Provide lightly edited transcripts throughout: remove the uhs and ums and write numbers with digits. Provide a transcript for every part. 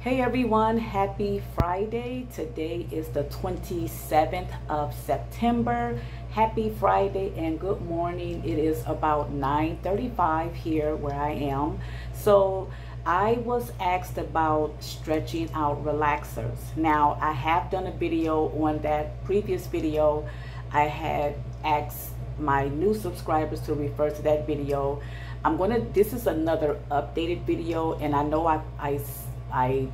Hey everyone, happy Friday. Today is the 27th of September. Happy Friday and good morning. It is about 9:35 here where I am. So I was asked about stretching out relaxers. Now I have done a video on that previous video. I had asked my new subscribers to refer to that video. This is another updated video, and I know I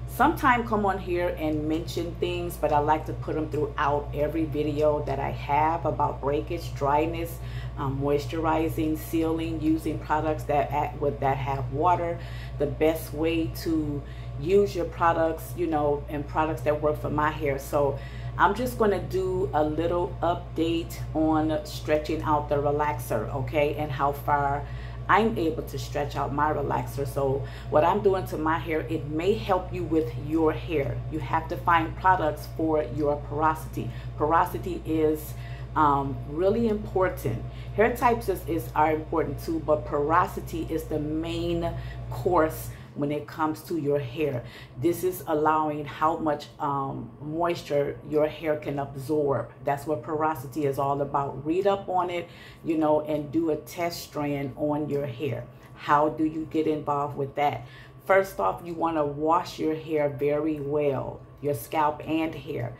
sometimes come on here and mention things, but I like to put them throughout every video that I have about breakage, dryness, moisturizing, sealing, using products that have water, the best way to use your products, and products that work for my hair. So I'm just going to do a little update on stretching out the relaxer, okay, and how far I'm able to stretch out my relaxer. So what I'm doing to my hair, it may help you with your hair. You have to find products for your porosity. Porosity is really important. Hair types are important too, but porosity is the main course when it comes to your hair. This is allowing how much moisture your hair can absorb. That's what porosity is all about. Read up on it, and do a test strand on your hair. How do you get involved with that? First off, you want to wash your hair very well, your scalp and hair.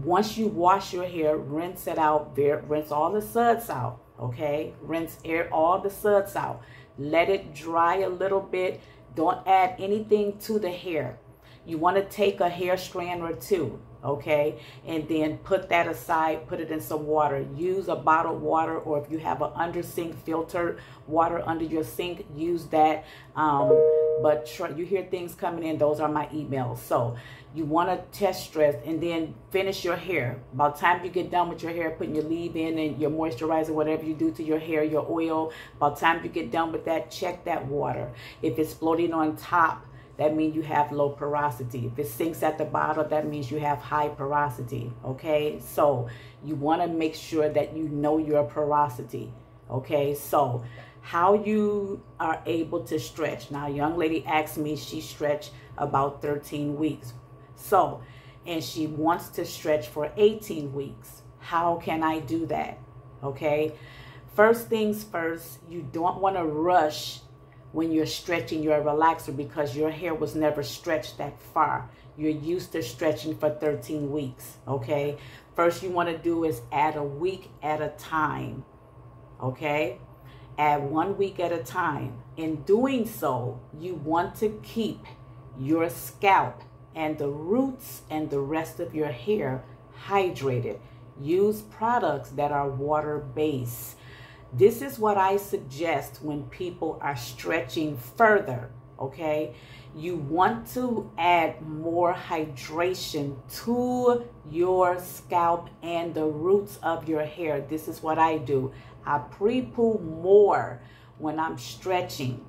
Once you wash your hair, rinse it out, rinse all the suds out, okay? Rinse all the suds out. Let it dry a little bit. Don't add anything to the hair. You want to take a hair strand or two, okay, and then put that aside, put it in some water. Use a bottled water, or if you have an under sink filtered water under your sink, use that. But you hear things coming in, those are my emails. So you want to test stress and then finish your hair. By the time you get done with your hair, putting your leave-in and your moisturizer, whatever you do to your hair, your oil, by the time you get done with that, check that water. If it's floating on top, that means you have low porosity. If it sinks at the bottom, that means you have high porosity, okay? So you want to make sure that you know your porosity, okay? So how you are able to stretch. Now, a young lady asked me, she stretched about 13 weeks. So, and she wants to stretch for 18 weeks. How can I do that? Okay. First things first, you don't want to rush when you're stretching your relaxer because your hair was never stretched that far. You're used to stretching for 13 weeks. Okay. First you want to do is add a week at a time. Okay. Add 1 week at a time. In doing so, you want to keep your scalp and the roots and the rest of your hair hydrated. Use products that are water-based. This is what I suggest when people are stretching further, okay? You want to add more hydration to your scalp and the roots of your hair. This is what I do. I pre-poo more when I'm stretching,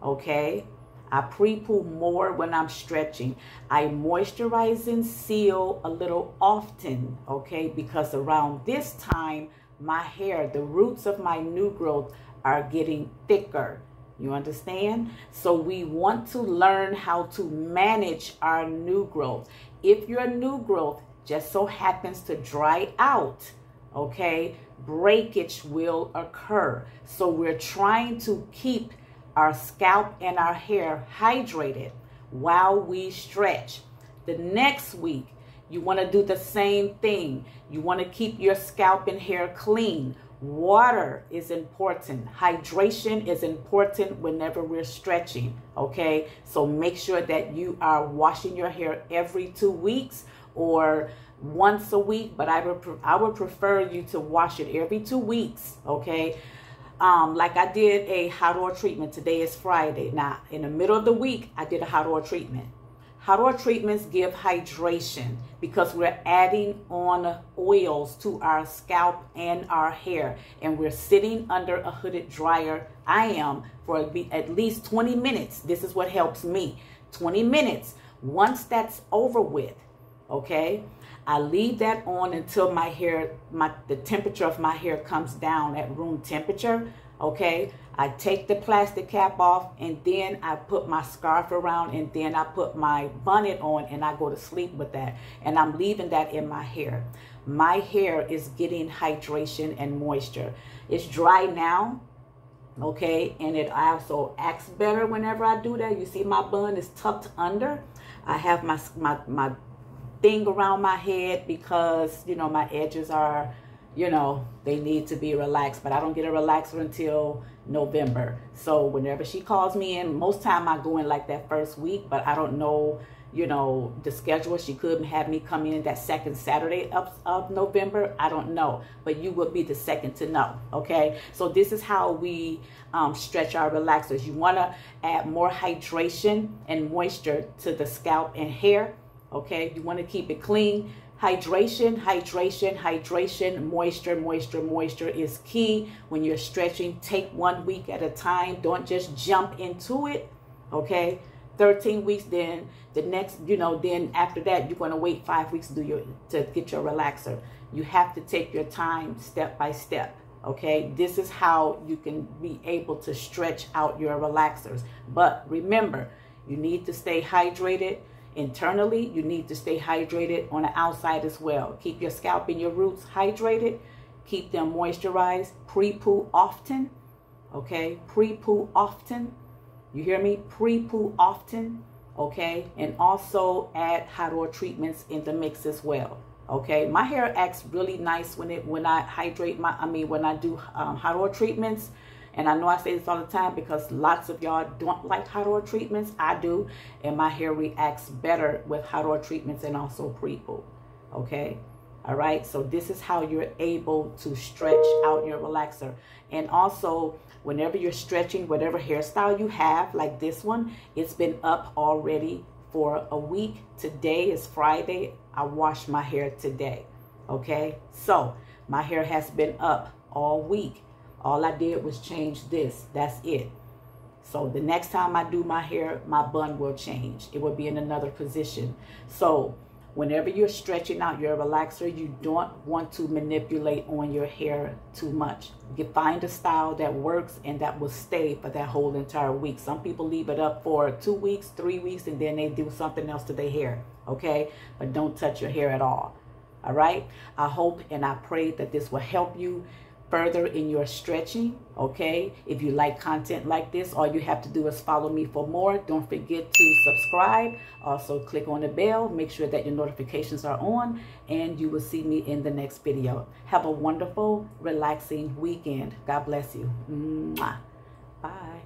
okay? I pre-poo more when I'm stretching. I moisturize and seal a little often, okay? Because around this time, my hair, the roots of my new growth are getting thicker. You understand? So we want to learn how to manage our new growth. If your new growth just so happens to dry out, okay, breakage will occur. So we're trying to keep our scalp and our hair hydrated while we stretch. The next week, you want to do the same thing. You want to keep your scalp and hair clean. Water is important. Hydration is important whenever we're stretching, okay? So make sure that you are washing your hair every 2 weeks or once a week, but I would prefer you to wash it every 2 weeks, okay? Like I did a hot oil treatment. Today is Friday. Now, in the middle of the week, I did a hot oil treatment. Hot oil treatments give hydration because we're adding on oils to our scalp and our hair. And we're sitting under a hooded dryer. I am for at least 20 minutes. This is what helps me. 20 minutes. Once that's over with, okay, I leave that on until my hair, the temperature of my hair comes down at room temperature. Okay, I take the plastic cap off, and then I put my scarf around, and then I put my bonnet on, and I go to sleep with that. And I'm leaving that in my hair. My hair is getting hydration and moisture. It's dry now, okay, and it also acts better whenever I do that. You see my bun is tucked under. I have my thing around my head because, you know, my edges are, you know, they need to be relaxed, but I don't get a relaxer until November. So whenever she calls me in, most time I go in like that first week, but I don't know, you know, the schedule. She could have me come in that second Saturday of November. I don't know, but you will be the second to know. Okay, so this is how we stretch our relaxers. You want to add more hydration and moisture to the scalp and hair. Okay, you want to keep it clean. Hydration, hydration, hydration, moisture, moisture, moisture is key when you're stretching. Take 1 week at a time. Don't just jump into it. Okay, 13 weeks, then the next, you know, then after that, you're going to wait 5 weeks to get your relaxer. You have to take your time step by step. Okay, this is how you can be able to stretch out your relaxers. But remember, you need to stay hydrated. Internally, you need to stay hydrated on the outside as well. Keep your scalp and your roots hydrated. Keep them moisturized. Pre-poo often. Okay, pre-poo often. You hear me? Pre-poo often. Okay, and also add hot oil treatments in the mix as well. Okay, my hair acts really nice when I hydrate when I do hot oil treatments. And I know I say this all the time because lots of y'all don't like hot oil treatments. I do. And my hair reacts better with hot oil treatments and also pre-poo. Okay. All right. So this is how you're able to stretch out your relaxer. And also, whenever you're stretching, whatever hairstyle you have, like this one, it's been up already for a week. Today is Friday. I washed my hair today. Okay. So my hair has been up all week. All I did was change this. That's it. So the next time I do my hair, my bun will change. It will be in another position. So whenever you're stretching out your relaxer, you don't want to manipulate on your hair too much. You find a style that works and that will stay for that whole entire week. Some people leave it up for 2 weeks, 3 weeks, and then they do something else to their hair. Okay? But don't touch your hair at all. All right? I hope and I pray that this will help you further in your stretching. Okay, if you like content like this, all you have to do is follow me for more. Don't forget to subscribe. Also click on the bell, make sure that your notifications are on, and you will see me in the next video. Have a wonderful, relaxing weekend. God bless you. Mwah. Bye.